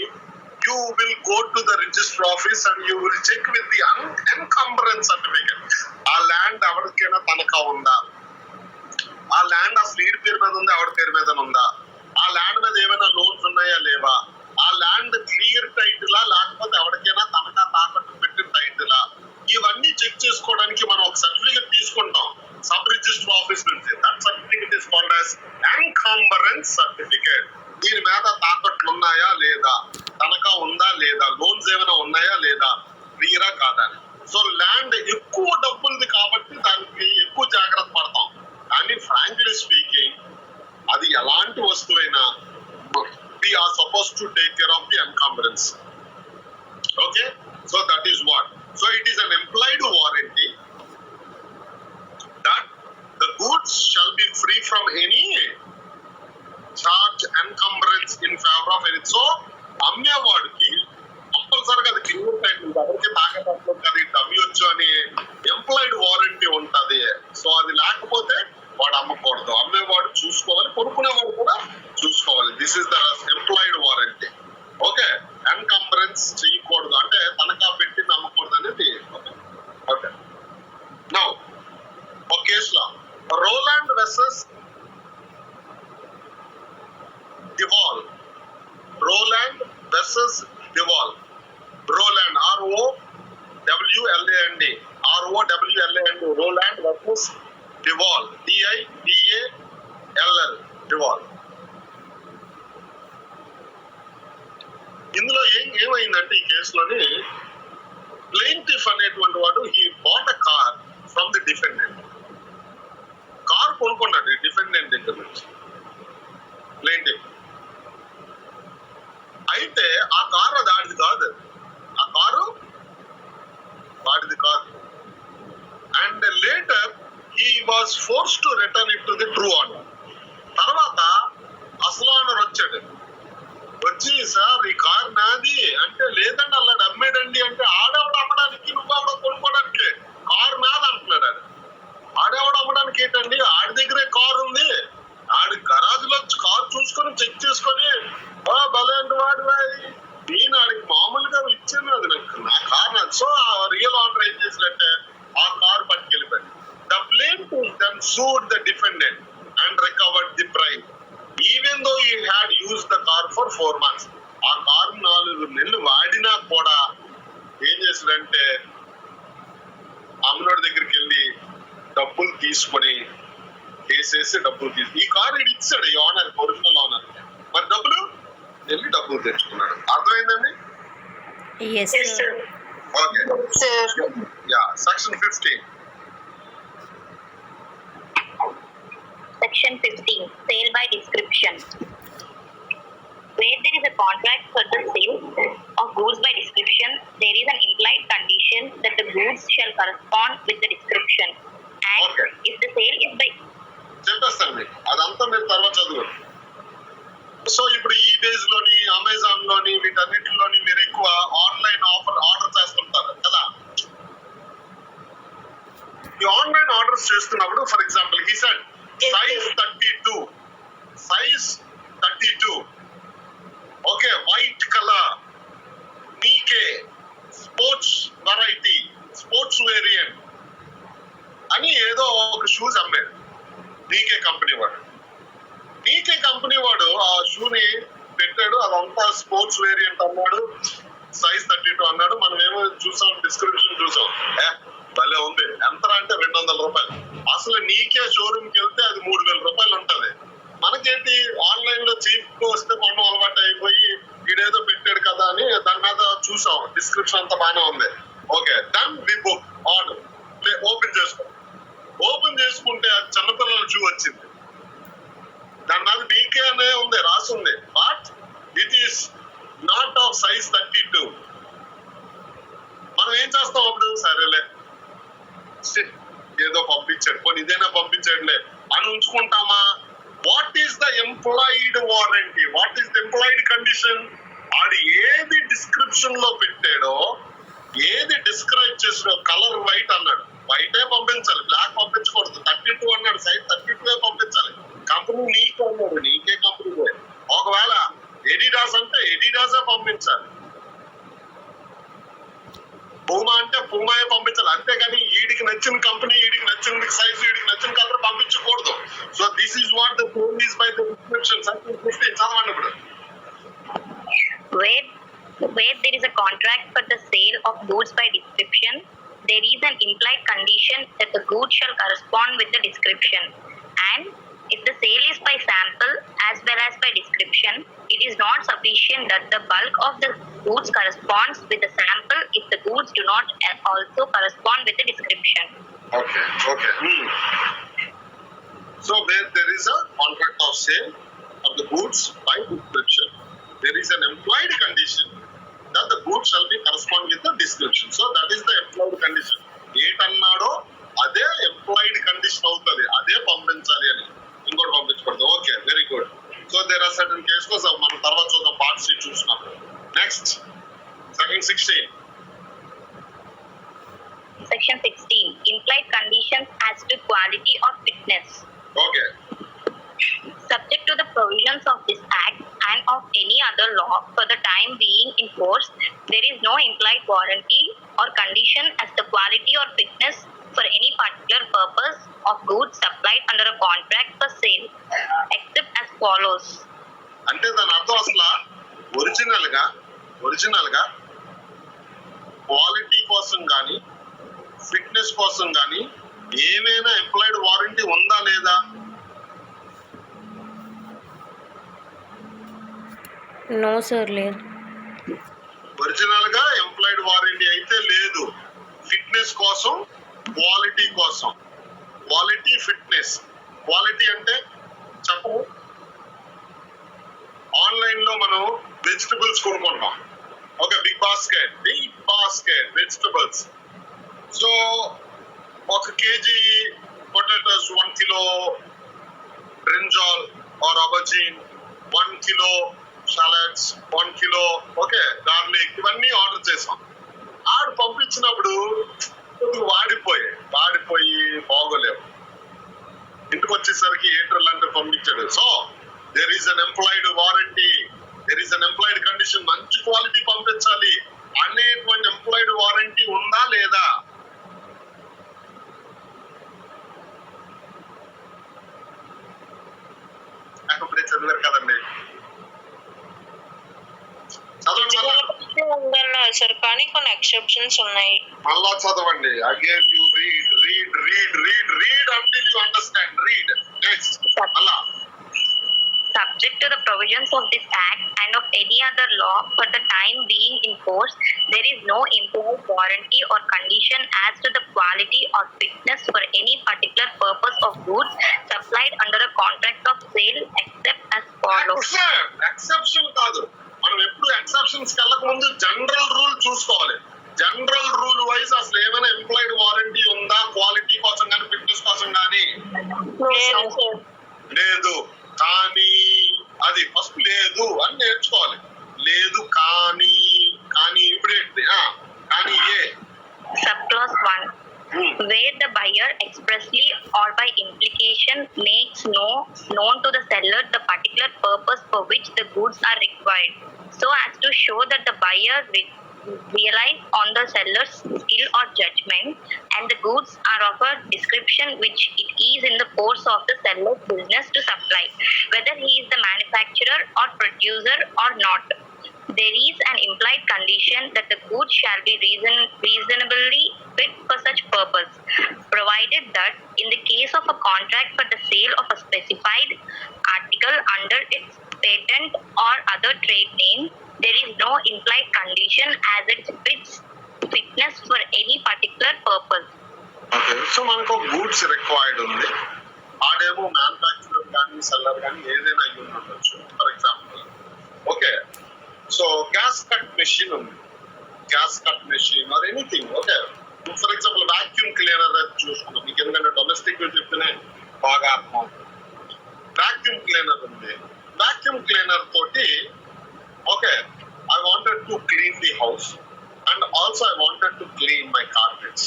Speaker 2: you will go to the register office and you will check with the encumbrance certificate. ఆ land ఎవరికైనా తనఖా ఉందా? ఆ land ఆ స్లీడ్ పేరు మీద ఉందా, ఎవరి పేరు మీద ఉందా? ఆ ల్యాండ్ మీద ఏమైనా లోన్స్ ఉన్నాయా లేవా? ఆ ల్యాండ్ క్లియర్ టైటిలా లేకపోతే ఎవరికైనా తనఖా తాకట్టు పెట్టిన టైటిలా? ఇవన్నీ చెక్ చేసుకోవడానికి మనం ఒక సర్టిఫికేట్ తీసుకుంటాం సబ్ రిజిస్టర్ ఆఫీస్ నుంచి. That certificate is called as encumbrance certificate. దీని మీద తాకట్లు ఉన్నాయా లేదా, తనఖా ఉందా లేదా, లోన్స్ ఏమైనా ఉన్నాయా లేదా, క్లియరా కాదా? సో ల్యాండ్ ఎక్కువ డబ్బులది కాబట్టి దానికి ఎక్కువ జాగ్రత్త పడతాం. కానీ ఫ్రాంక్లీ స్పీకింగ్ అది ఎలాంటి వస్తువైనా we are supposed to take care of the encumbrance. Okay, so that is what. So it is an implied warranty that the goods shall be free from any charge encumbrance in favor of any. So అమ్మేవాడికి కంపల్సరీగా అది clear title, ఎవరికి తాకట్టు అది అమ్మవచ్చు అని employed warranty ఉంటది. So అది లేకపోతే వాడు అమ్మకూడదు. అమ్మేవాడు చూసుకోవాలి, కొనుక్కునేవాడు కూడా చూసుకోవాలి. This is the implied warranty. Okay, encumbrance చేయకూడదు అంటే తనఖా పెట్టి నమ్మకూడదు అనేది. ఓకే, నౌ ఒక కేసులో Rowland versus Divall. Rowland versus Divall. Rowland ROWLAND Rowland versus Divall DIVALL Divall. ఇందులో ఏమైందంటే ఈ కేసులోని ప్లెయింటిఫ్ అనేటువంటి వాడు he bought a car from the defendant. Car కొనుక్కున్నాడు ఈ డిఫెండెంట్ దగ్గర నుంచి ప్లెయింటిఫ్. అయితే ఆ కారు దాడిది కాదు, ఆ కారు వాడిది కాదు. And later he was force to return it to the true owner. తర్వాత అసలు ఓనర్ వచ్చాడు, వచ్చి సార్ ఈ కార్ నాది అంటే, లేదండి అలా అమ్మేడండి అంటే, ఆడేవాడు అమ్మడానికి నువ్వు కొనుక్కోవడానికి కారు నాది అంటున్నాడు. అది ఆడేవాడు అమ్మడానికి ఏంటండి, ఆడి దగ్గరే కారు ఉంది, ఆడి గరాజ్ లో కారు చూసుకొని చెక్ చేసుకొని భలే అంటే వాడి నేను ఆడికి మామూలుగా ఇచ్చాను, అది నా కారు నాది. సో ఆ రియల్ ఓనర్ ఏం చేసినట్టే ఆ car పట్టుకెళ్ళిపోయాడు. The plaintiff then sued the defendant and అయినా కూడా ఏం చేశాడంటే అమ్మనోడి దగ్గరికి వెళ్ళి డబ్బులు తీసుకొని కేసేసి డబ్బులు ఈ కారు ఇటు ఇచ్చాడు ఈ ఓనర్, ఒరిజినల్ ఓనర్. మరి డబ్బులు వెళ్ళి డబ్బులు తెచ్చుకున్నాడు. అర్థమైందండి?
Speaker 4: Yes,
Speaker 3: Yes,
Speaker 4: sir.
Speaker 3: sir.
Speaker 2: Okay,
Speaker 3: Sir.
Speaker 2: Yeah. Section 15.
Speaker 1: Section 15. Sale by description. Where there is a contract for the sale of goods by description, there is an implied condition that the goods shall correspond with the description. And
Speaker 2: Okay.
Speaker 1: if the sale is by
Speaker 2: చెప్పేస్తాను మీకు, అదంతా మీరు తర్వాత చదువు. So ఇప్పుడు ఈ days లోని Amazon లోని వీటన్నిటిలోని మీరు ఎక్కువ ఆన్లైన్ ఆర్డర్ చేస్తుంటారు కదా. ఈ ఆన్లైన్ ఆర్డర్స్ చేస్తున్నప్పుడు ఫర్ ఎగ్జాంపుల్ ఈ said size 32 okay, white colour, నీకే, స్పోర్ట్స్ వెరైటీ, స్పోర్ట్స్ వేరియంట్ అని ఏదో ఒక షూస్ అమ్మాడు నీకే కంపెనీ వాడు. నీకే కంపెనీ వాడు ఆ షూని పెట్టాడు, అదంతా స్పోర్ట్స్ వేరియంట్ అన్నాడు, సైజ్ 32 అన్నాడు. మనం ఏమో చూసాం, డిస్క్రిప్షన్ చూసాం, భలే ఉంది, ఎంత అంటే 200 రూపాయలు. అసలు నీకే షోరూమ్ కి వెళ్తే అది 3000 రూపాయలు ఉంటది. మనకేంటి ఆన్లైన్ లో చీప్ వస్తే మనం అలవాటు అయిపోయి వీడేదో పెట్టాడు కదా అని దాని మీద చూసాం, డిస్క్రిప్షన్ అంతా బాగానే ఉంది. Okay, done, we book order. Open చేసుకో. ఓపెన్ చేసుకుంటే అది చిన్నపిల్లల షూ వచ్చింది. దాని మీద నీకే అనే ఉంది, రాసింది, but it is not of size 32. మనం ఏం చేస్తాం అప్పుడు? సరేలే, ఏదో పంపించాడు, పోనీ ఇదేనా పంపించాడులే అని ఉంచుకుంటామా? What is the implied warranty? What is the implied condition? ఆడు ఏది డిస్క్రిప్షన్ లో పెట్టాడో, ఏది డిస్క్రైబ్ చేసాడో, కలర్ వైట్ అన్నాడు, వైటే పంపించాలి, బ్లాక్ పంపించకూడదు. 32 అన్నాడు, సైజ్ 32 పంపించాలి. కంపెనీ నీకే అన్నాడు, నీకే కంపెనీ. ఒకవేళ ఎడిడాస్ అంటే ఎడిడాసే పంపించాలి, పూమా అంటే పూమాయే పంపించాలి. అంతేగాని వీడికి నచ్చిన కంపెనీ, వీడికి నచ్చిన సైజు, వీడికి నచ్చిన కలర్ పంపించకూడదు. So this is what the rule is by the description. Section 15 చదవండి ఇప్పుడు.
Speaker 1: where there is a contract for the sale of goods by description, there is an implied condition that the goods shall correspond with the description. And if the sale is by sample as well as by description, it is not sufficient that the bulk of the goods corresponds with the sample if the goods do not also correspond with the description.
Speaker 2: Okay. So where there is a contract of sale of the goods by description, there is an implied condition that the goods shall be correspond with the description. So that is the implied condition. ఏటన్నాడో అదే employed condition అవుతుంది, అదే పంపించాలి అని, ఇంకోటి పంపించకూడదు. Okay, very good. So there are certain cases మనం తర్వాత చూద్దాం, పార్ట్ సి చూసినప్పుడు. Next section 16.
Speaker 1: Section 16. Implied conditions as to quality or fitness.
Speaker 2: Okay,
Speaker 1: Subject to the provisions of this Act and of any other law for the time being in force, there is no implied warranty or condition as the quality or fitness for any particular purpose of goods supplied under a contract for sale, except as follows.
Speaker 2: అంటే దాని అర్థం అసలు original గా quality కోసం కానీ fitness కోసం కానీ ఏమైనా ఎంప్లాయిడ్ వారంటీ ఉందా లేదా?
Speaker 4: No, sir, లేదు.
Speaker 2: ఒరిజినల్ గా ఎంప్లాయిడ్ వారంటీ అయితే లేదు. ఫిట్నెస్ కోసం, క్వాలిటీ కోసం. Quality, fitness. క్వాలిటీ అంటే చెప్పు, ఆన్లైన్ లో మనం వెజిటబుల్స్ కొనుక్కుంటాం. Okay, big basket vegetables. So 1 kg potatoes, 1 kilo brinjal or aubergine, 1 kilo shallots, 1 kilo okay garlic, ఇవన్నీ ఆర్డర్ చేసాం. ఆడు పంపించినప్పుడు వాడిపోయి బాగోలేవు. ఇంటికి వచ్చేసరికి ఏట్రల్ అంటే పంపించాడు. So there is an implied warranty, there is an implied condition. మంచి క్వాలిటీ పంపించాలి అనేటువంటి ఎంప్లాయిడ్ వారంటీ ఉందా లేదా? అప్పుడే చదివారు కదండి, చదవండి.
Speaker 3: ఉందన్న కాదు సార్, కానీ కొన్ని ఎక్సెప్షన్స్ ఉన్నాయి.
Speaker 2: మళ్ళా చదవండి. Again you read until you understand. Read. Next. మళ్ళా.
Speaker 1: Subject to the provisions of this Act and of any other law for the time being in force, there is no implied warranty or condition as to the quality or fitness for any particular purpose of goods supplied under a contract of sale except as follows.
Speaker 2: Exception కాదు. మనం ఎప్పుడు exceptions వెళ్ళక ముందు general rule చూసుకోవాలి. General rule wise అసలు ఏమైనా employed warranty ఉందా, quality కోసం కానీ ఫిట్నెస్ కోసం కానీ? లేదు. కానీ అది ఫస్ట్ లేదు అని నేర్చుకోవాలి. లేదు కానీ ఇప్పుడేంటి? కానీ
Speaker 1: Subclause 1. Where the buyer expressly or by implication makes known to the seller the particular purpose for which the goods are required, so as to show that the buyer realize on the seller's skill or judgment, and the goods are of a description which it is in the course of the seller's business to supply, whether he is the manufacturer or producer or not. There is an implied condition that the goods shall be reasonably fit for such purpose, provided that in the case of a contract for the sale of a specified article under its patent or other trade name, there is no implied condition as it fitness for any particular purpose.
Speaker 2: Okay. So మనకు goods required ఉంది. ఆడేమో manufacturer కానీ seller కానీ ఏదైనా అయ్యి ఉండొచ్చు. For example okay, so gas cut machine ఉంది. Gas cut machine or anything. Okay, for example vacuum cleaner చూసుకున్నాం. మీకు ఎందుకంటే డొమెస్టిక్ చెప్తేనే బాగా అర్థం. వాక్యూమ్ క్లీనర్ ఉంది. వాక్యూమ్ క్లీనర్ తోటి okay, I wanted to clean the house and also I wanted to clean my carpets.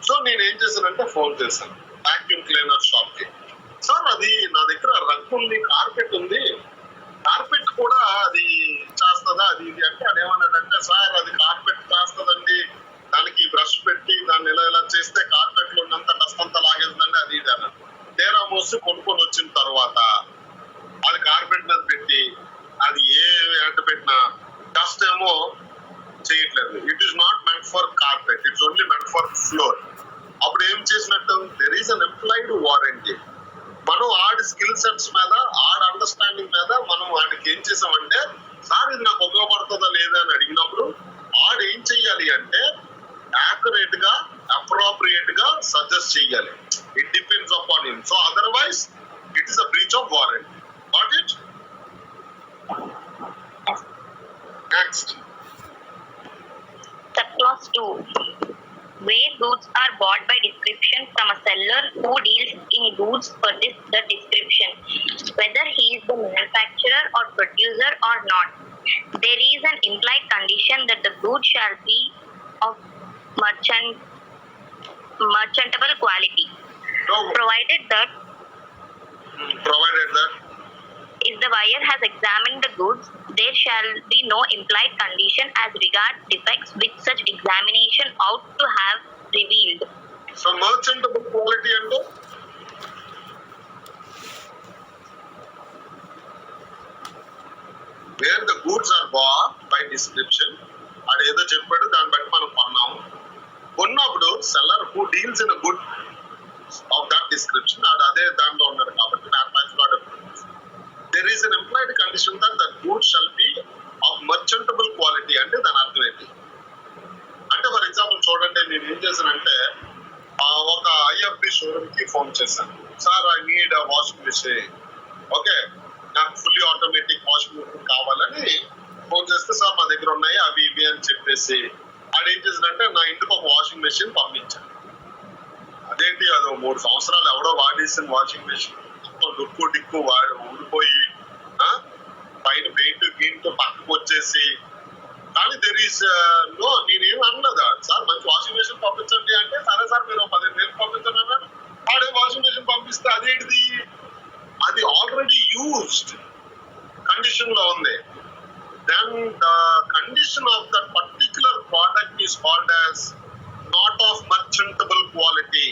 Speaker 2: So నేను ఏం చేశానంటే ఫోన్ చేశాను వాక్యూమ్ క్లీనర్ షాప్ కి. సార్ అది నా దగ్గర రగ్ ఉంది, కార్పెట్ ఉంది, కార్పెట్ కూడా అది చేస్తుందా అది ఇది అంటే అదేమన్నాడంటే, సార్ అది కార్పెట్ చేస్తుందండి, దానికి బ్రష్ పెట్టి దాన్ని ఇలా చేస్తే కార్పెట్ లో ఉన్నంత డస్ట్ అంతా లాగేస్తుందండి అది ఇది అన్నాడు. తేరా మోసి కొనుక్కొని వచ్చిన తర్వాత అది కార్పెట్ మీద పెట్టి అది ఏ అంట పెట్టినా డస్ట్ ఏమో చేయట్లేదు. It is not meant for carpet, it's only meant for floor. అప్పుడు ఏం చేసినట్టు? There is an implied warranty. మనం ఆడి స్కిల్ సెట్స్ మీద, ఆడి అండర్స్టాండింగ్ మీద మనం వాడికి ఏం చేసామంటే, సార్ ఇది నాకు ఉపయోగపడుతుందా లేదా అని అడిగినప్పుడు ఆడు ఏం చెయ్యాలి అంటే యాక్యురేట్ గా, అప్రోప్రియేట్ గా సజెస్ట్ చెయ్యాలి. It depends upon him. So otherwise it is a breach of warranty. Got it? Next.
Speaker 1: Subclause 2. Where goods are bought by description from a seller who deals in goods for the description, whether he is the manufacturer or producer or not, there is an implied condition that the goods shall be of merchantable quality,
Speaker 2: No.
Speaker 1: provided that
Speaker 2: Provided that
Speaker 1: if the buyer has examined the goods, there shall be no implied condition as regards defects which such examination ought to have revealed.
Speaker 2: So merchantable quality అంటే where the goods are bought by description, అదేదో చెప్పాడు దాన్ని బట్టి మనం కొన్నాము. కొన్నప్పుడు seller who deals in good of that description అదే దాంట్లో ఉన్నాడు కాబట్టి there is an implied condition that the goods shall be of merchantable quality. అంటే దాని అర్థం ఏంటి అంటే, ఫర్ ఎగ్జాంపుల్ చూడండి, నేను ఏం చేశానంటే ఒక ఐఎఫ్బి షోరూమ్ కి ఫోన్ చేశాను. Sir I need washing machine, okay నాకు ఫుల్లీ ఆటోమేటిక్ వాషింగ్ మిషన్ కావాలని ఫోన్ చేస్తే, సార్ మా దగ్గర ఉన్నాయి అవి ఇవి అని చెప్పేసి అది ఏం చేశానంటే నా ఇంటికి ఒక వాషింగ్ మెషిన్ పంపించాను. అదేంటి అదో 3 సంవత్సరాలు ఎవడో వాడేసిన వాషింగ్ మెషిన్ డుక్కు డిక్కు వాడు ఊడిపోయి పైన పెయింట్ గీంట్ పక్కకు వచ్చేసి, కానీ దెర్ ఈస్ నో, నేనేం అనలేదా సార్ మంచి వాషింగ్ మెషిన్ పంపించండి అంటే, సరే సార్ మీరు 15,000 పంపించండి అన్నాడు. వాడే వాషింగ్ మెషిన్ పంపిస్తే అదేంటిది, అది ఆల్రెడీ యూజ్డ్ కండిషన్ లో ఉంది. Then the condition of that particular product is called as not of merchantable quality.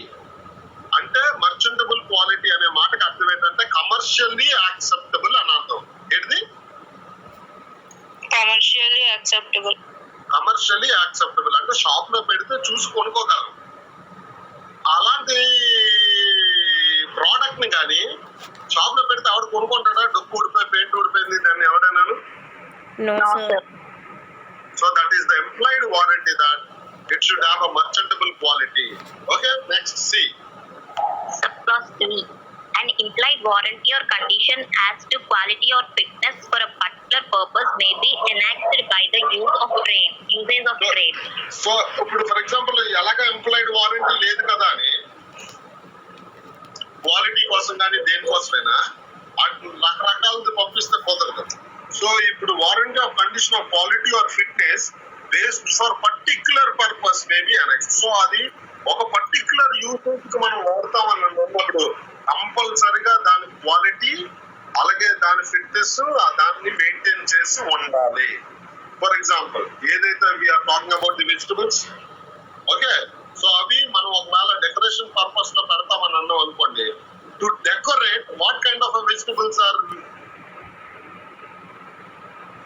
Speaker 2: అంటే మర్చెంటబుల్ క్వాలిటీ అనే మాటకి అర్థం ఏంటంటే కమర్షియల్లీ యాక్సెప్టబుల్ అని అర్థం. ఏంటిది?
Speaker 3: Commercially acceptable.
Speaker 2: కమర్షియలీ యాక్సెప్టబుల్, అంటే షాప్ లో పెడితే చూసి కొనుక్కోగలరు. అలాంటి ప్రోడక్ట్ ని కానీ షాప్ లో పెడితే ఎవరు కొనుక్కుంటాడా? డొక్కు ఊడిపోయి పెయింట్ ఊడిపోయింది దాన్ని ఎవడన్నాను?
Speaker 4: No,
Speaker 3: No,
Speaker 4: sir.
Speaker 3: sir.
Speaker 2: So that is the implied warranty, that it should have a merchantable quality. Okay, next C.
Speaker 1: Subclause 3. An implied warranty or condition as to quality or fitness for a particular purpose may be enacted by the usage of trade.
Speaker 2: So ఇప్పుడు for example ఎలాగ employed warranty లేదు కదా అని quality కోసం కానీ దేనికోసమైనా రకరకాలది పంపిస్తే కుదరదు. So ఇప్పుడు warranty of condition of quality are fitness based for particular purpose maybe annexe. So అది ఒక పర్టిక్యులర్ యూసేజ్ కి మనం వాడతామని అన్నప్పుడు కంపల్సరిగా దాని క్వాలిటీ అలాగే దాని ఫిట్నెస్ దాన్ని మెయింటైన్ చేసి ఉండాలి. ఫర్ ఎగ్జాంపుల్ ఏదైతే we are talking about the vegetables, okay, so అవి మనం ఒకవేళ డెకరేషన్ పర్పస్ లో పెడతామని అన్నాం అనుకోండి, to decorate what kind of vegetables are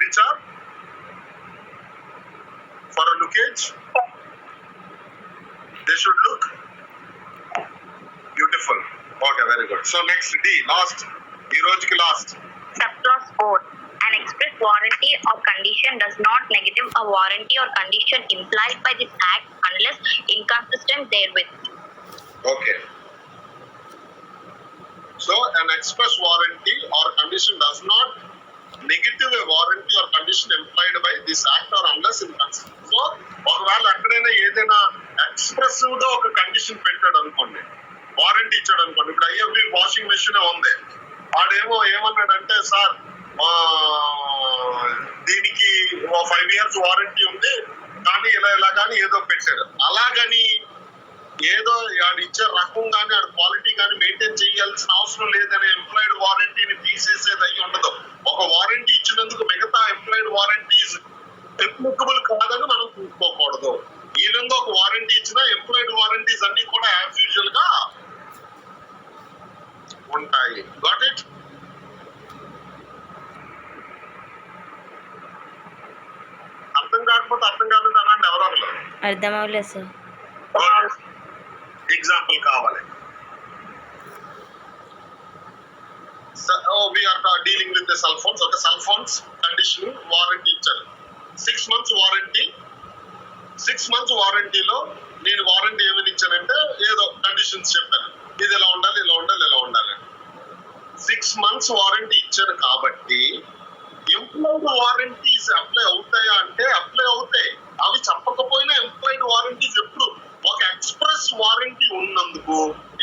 Speaker 2: which are for a lookage, they should look beautiful. Okay, very good. So next D, last, ee rojki last.
Speaker 1: Subclause 4. An express warranty or condition does not negative a warranty or condition implied by this act unless inconsistent therewith.
Speaker 2: Okay. So an express warranty or condition does not negative a warranty or condition implied by this act or unless inconsistent. So ఒకవేళ ఎక్కడైనా ఏదైనా expressive గా ఒక condition పెట్టాడు అనుకోండి, warranty ఇచ్చాడు అనుకోండి. ఇప్పుడు ఐఎఫ్బి వాషింగ్ మెషిన్ ఉంది, వాడేమో ఏమన్నాడంటే సార్ దీనికి 5 years వారంటీ ఉంది కానీ ఇలా కానీ ఏదో పెట్టాడు. అలాగని ఏదో ఆడు ఇచ్చే రకం కానీ ఆడు క్వాలిటీ కానీ మెయింటైన్ చేయాల్సిన అవసరం లేదనే ఎంప్లాయిడ్ వారంటీని తీసేసేది అయ్యి ఉండదు. ఒక వారంటీ ఇచ్చినందుకు మిగతా ఎంప్లాయిడ్ వారంటీస్ అప్లికబుల్ కాదని మనం చూసుకోకూడదు. ఈ విధంగా ఒక వారంటీ ఇచ్చిన ఎంప్లాయిడ్ వారంటీస్ అన్ని కూడా యాజ్ యూజువల్ గా ఉంటాయి. Got it? అర్థం కాకపోతే అర్థం కాలేదు అనండి ఎవరో.
Speaker 4: అర్థం అవ్వలేదు సార్.
Speaker 2: ఎగ్జాంపుల్ కావాలి. We are dealing with cell phones. ఒక సెల్ ఫోన్స్ కండిషన్ వారంటీ ఇచ్చారు, 6 months వారంటీ. 6 months వారంటీలో నేను వారంటీ ఏమని ఇచ్చానంటే ఏదో కండిషన్స్ చెప్పాను, ఇది ఇలా ఉండాలి ఇలా ఉండాలి ఇలా ఉండాలి. 6 months వారంటీ ఇచ్చారు కాబట్టి ఎంప్లాయిడ్ వారంటీస్ అప్లై అవుతాయా అంటే అప్లై అవుతాయి. అవి చెప్పకపోయినా ఎంప్లాయిడ్ వారంటీస్ ఎప్పుడు ఒక ఎక్స్ప్రెస్ వారంటీ ఉన్నందుకు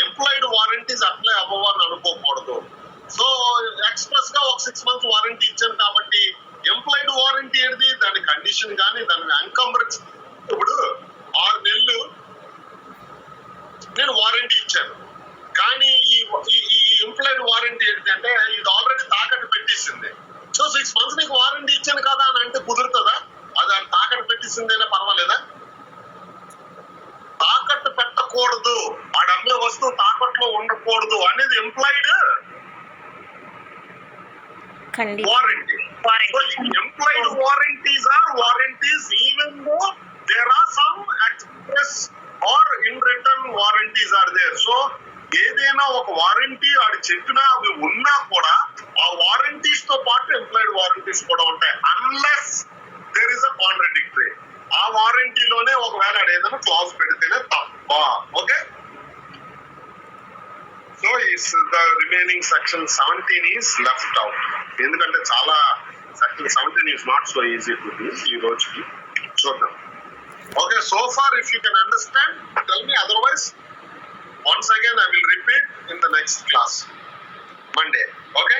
Speaker 2: ఎంప్లాయిడ్ వారంటీస్ అప్లై అవ్వవని అనుకోకూడదు. సో ఎక్స్ప్రెస్ గా ఒక 6 months వారంటీ ఇచ్చాను కాబట్టి ఎంప్లాయిడ్ వారంటీ ఏది, దాని కండిషన్ కానీ దాని ఎన్కంబరెన్స్. ఇప్పుడు 6 నెలలు నేను వారంటీ ఇచ్చాను కానీ ఈ ఎంప్లాయిడ్ వారంటీ ఏంటంటే ఇది ఆల్రెడీ తాకట్టు పెట్టేసింది. సో 6 months నీకు వారంటీ ఇచ్చాను కదా అని అంటే కుదురుతుందా? అది తాకట్టు పెట్టేసిందైనా పర్వాలేదా? తాకట్టు పెట్టకూడదు, వాడు అమ్మే వస్తువు తాకట్లో ఉండకూడదు అనేది employed warranty. So employed warranties are warranties even though there are some express or in written warranties are there. So ఏదైనా ఒక వారంటీ ఆడు చెప్పినా అవి ఉన్నా కూడా ఆ వారంటీస్ తో పాటు ఎంప్లాయిడ్ వారంటీస్ కూడా ఉంటాయి unless there is a contradictory. ఆ వారంటీలోనే ఒకవేళ ఏదైనా క్లాజ్ పెడితేనే తప్ప. Okay, so the remaining section 17 is left out. ఎందుకంటే చాలా section 17 is not so easy to do. ఈ రోజుకి చూద్దాం. Okay, so far if you can understand tell me, otherwise once again I will repeat in the next class Monday. Okay.